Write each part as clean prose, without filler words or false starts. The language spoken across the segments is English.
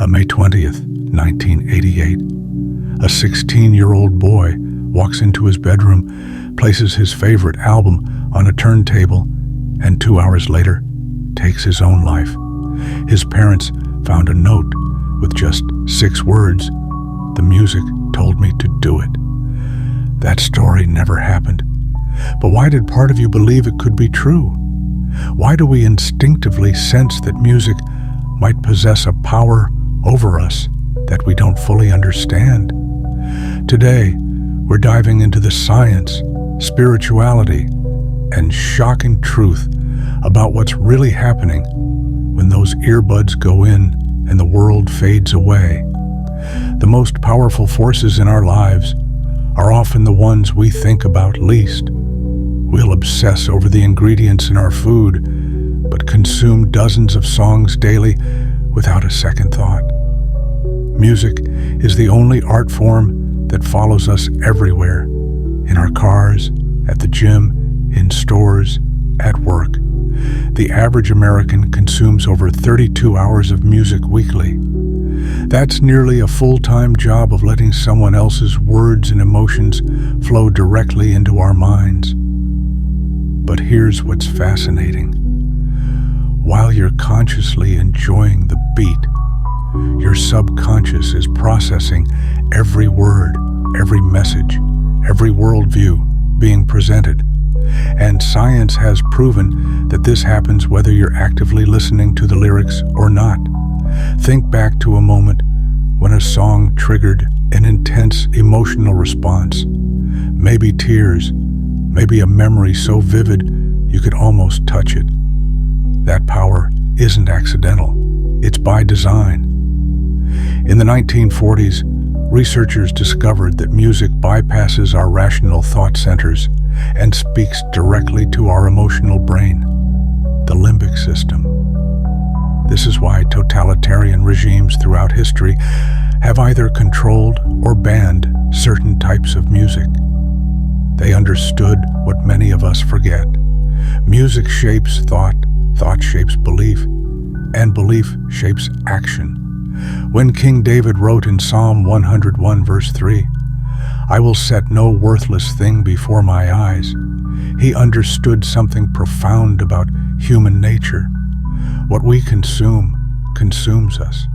May 20th, 1988. A 16-year-old boy walks into his bedroom, places his favorite album on a turntable, and 2 hours later, takes his own life. His parents found a note with just 6 words. "The music told me to do it." That story never happened. But why did part of you believe it could be true? Why do we instinctively sense that music might possess a power over us that we don't fully understand? Today, we're diving into the science, spirituality, and shocking truth about what's really happening when those earbuds go in and the world fades away. The most powerful forces in our lives are often the ones we think about least. We'll obsess over the ingredients in our food, but consume dozens of songs daily without a second thought. Music is the only art form that follows us everywhere, in our cars, at the gym, in stores, at work. The average American consumes over 32 hours of music weekly. That's nearly a full-time job of letting someone else's words and emotions flow directly into our minds. But here's what's fascinating. While you're consciously enjoying the beat, your subconscious is processing every word, every message, every worldview being presented. And science has proven that this happens whether you're actively listening to the lyrics or not. Think back to a moment when a song triggered an intense emotional response. Maybe tears, maybe a memory so vivid you could almost touch it. That power isn't accidental, it's by design. In the 1940s, researchers discovered that music bypasses our rational thought centers and speaks directly to our emotional brain, the limbic system. This is why totalitarian regimes throughout history have either controlled or banned certain types of music. They understood what many of us forget. Music shapes thought, thought shapes belief, and belief shapes action. When King David wrote in Psalm 101 verse 3, "I will set no worthless thing before my eyes," he understood something profound about human nature. What we consume consumes us.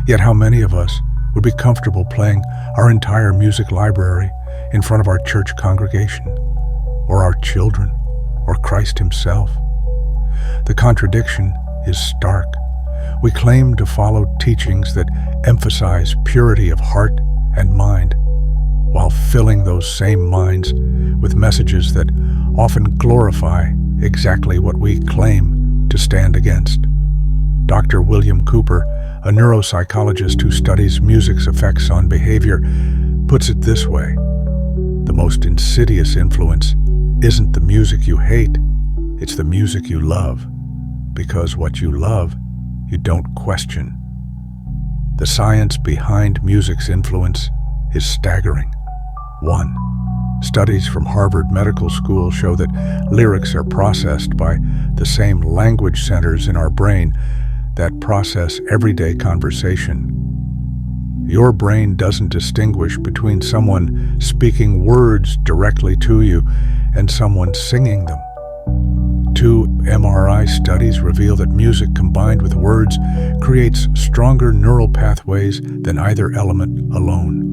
Yet how many of us would be comfortable playing our entire music library in front of our church congregation, or our children, or Christ himself? The contradiction is stark. We claim to follow teachings that emphasize purity of heart and mind, while filling those same minds with messages that often glorify exactly what we claim to stand against. Dr. William Cooper, a neuropsychologist who studies music's effects on behavior, puts it this way: the most insidious influence isn't the music you hate, it's the music you love, because what you love, you don't question. The science behind music's influence is staggering. 1. Studies from Harvard Medical School show that lyrics are processed by the same language centers in our brain that process everyday conversation. Your brain doesn't distinguish between someone speaking words directly to you and someone singing them. 2 MRI studies reveal that music combined with words creates stronger neural pathways than either element alone.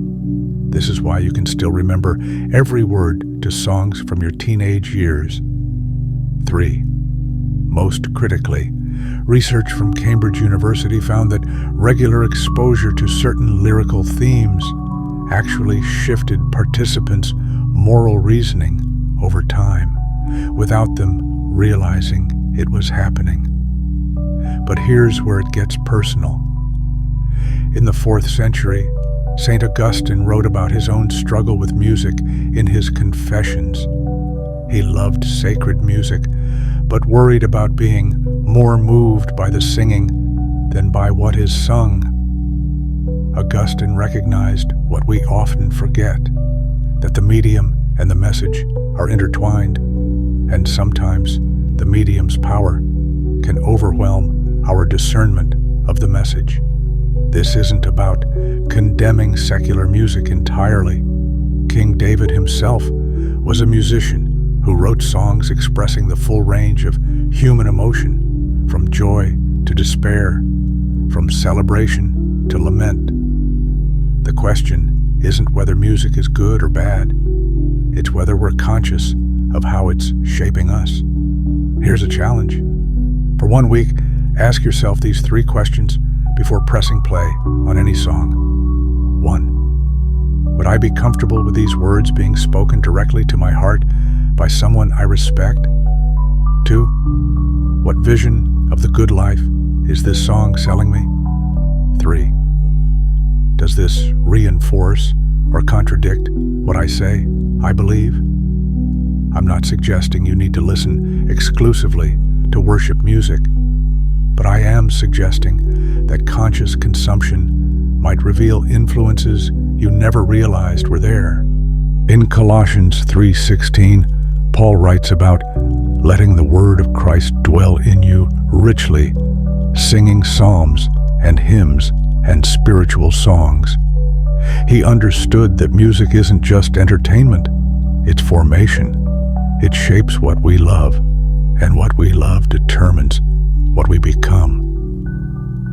This is why you can still remember every word to songs from your teenage years. 3. Most critically, research from Cambridge University found that regular exposure to certain lyrical themes actually shifted participants' moral reasoning over time, without them realizing it was happening. But here's where it gets personal. In the 4th century, St. Augustine wrote about his own struggle with music in his Confessions. He loved sacred music, but worried about being more moved by the singing than by what is sung. Augustine recognized what we often forget, that the medium and the message are intertwined, and sometimes the medium's power can overwhelm our discernment of the message. This isn't about condemning secular music entirely. King David himself was a musician who wrote songs expressing the full range of human emotion, from joy to despair, from celebration to lament. The question isn't whether music is good or bad. It's whether we're conscious of how it's shaping us. Here's a challenge. For 1 week, ask yourself these 3 questions before pressing play on any song. 1. Would I be comfortable with these words being spoken directly to my heart by someone I respect? 2. What vision of the good life is this song selling me? 3. Does this reinforce or contradict what I say I believe? I'm not suggesting you need to listen exclusively to worship music, but I am suggesting that conscious consumption might reveal influences you never realized were there. In Colossians 3:16, Paul writes about letting the word of Christ dwell in you richly, singing psalms and hymns and spiritual songs. He understood that music isn't just entertainment, it's formation. It shapes what we love, and what we love determines what we become.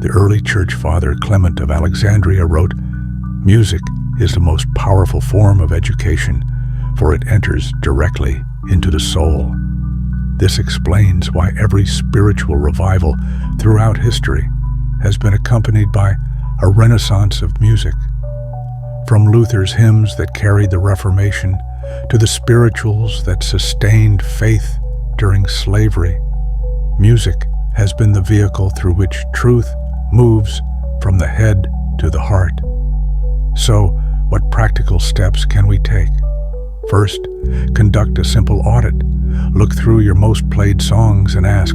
The early church father Clement of Alexandria wrote, "Music is the most powerful form of education, for it enters directly into the soul." This explains why every spiritual revival throughout history has been accompanied by a renaissance of music. From Luther's hymns that carried the Reformation to the spirituals that sustained faith during slavery, music has been the vehicle through which truth moves from the head to the heart. So, what practical steps can we take? First, conduct a simple audit. Look through your most played songs and ask,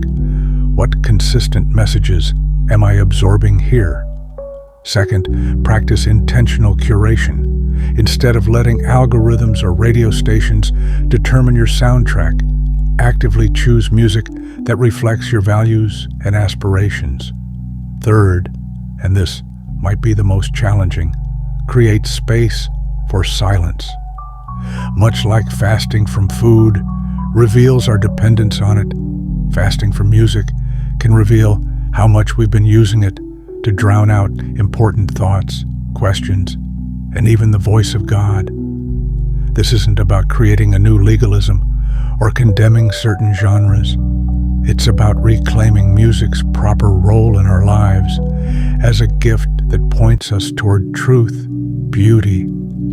what consistent messages am I absorbing here? Second, practice intentional curation. Instead of letting algorithms or radio stations determine your soundtrack, actively choose music that reflects your values and aspirations. Third, and this might be the most challenging, create space for silence. Much like fasting from food reveals our dependence on it, fasting from music can reveal how much we've been using it to drown out important thoughts, questions, and even the voice of God. This isn't about creating a new legalism or condemning certain genres. It's about reclaiming music's proper role in our lives as a gift that points us toward truth, beauty,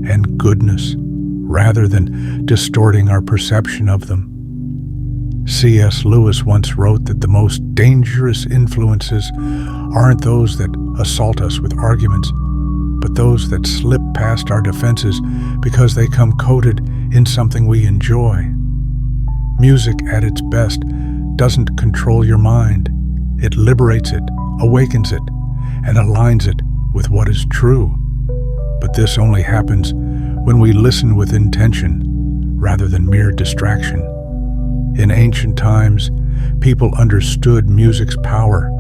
and goodness, rather than distorting our perception of them. C.S. Lewis once wrote that the most dangerous influences aren't those that assault us with arguments, but those that slip past our defenses because they come coated in something we enjoy. Music at its best doesn't control your mind. It liberates it, awakens it, and aligns it with what is true. But this only happens when we listen with intention rather than mere distraction. In ancient times, people understood music's power.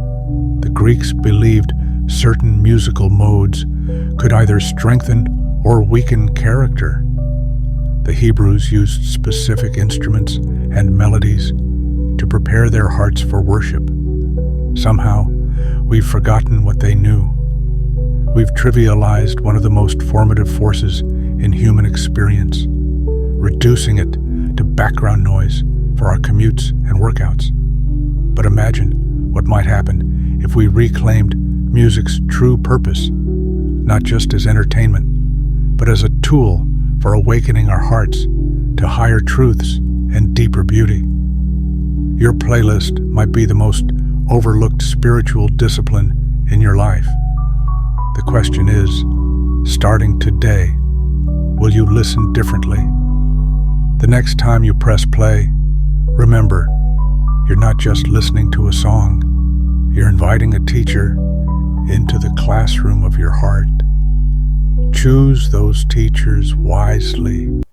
The Greeks believed certain musical modes could either strengthen or weaken character. The Hebrews used specific instruments and melodies to prepare their hearts for worship. Somehow, we've forgotten what they knew. We've trivialized one of the most formative forces in human experience, reducing it to background noise for our commutes and workouts. But imagine what might happen if we reclaimed music's true purpose, not just as entertainment, but as a tool for awakening our hearts to higher truths and deeper beauty. Your playlist might be the most overlooked spiritual discipline in your life. The question is, starting today, will you listen differently? The next time you press play, remember, you're not just listening to a song, you're inviting a teacher into the classroom of your heart. Choose those teachers wisely.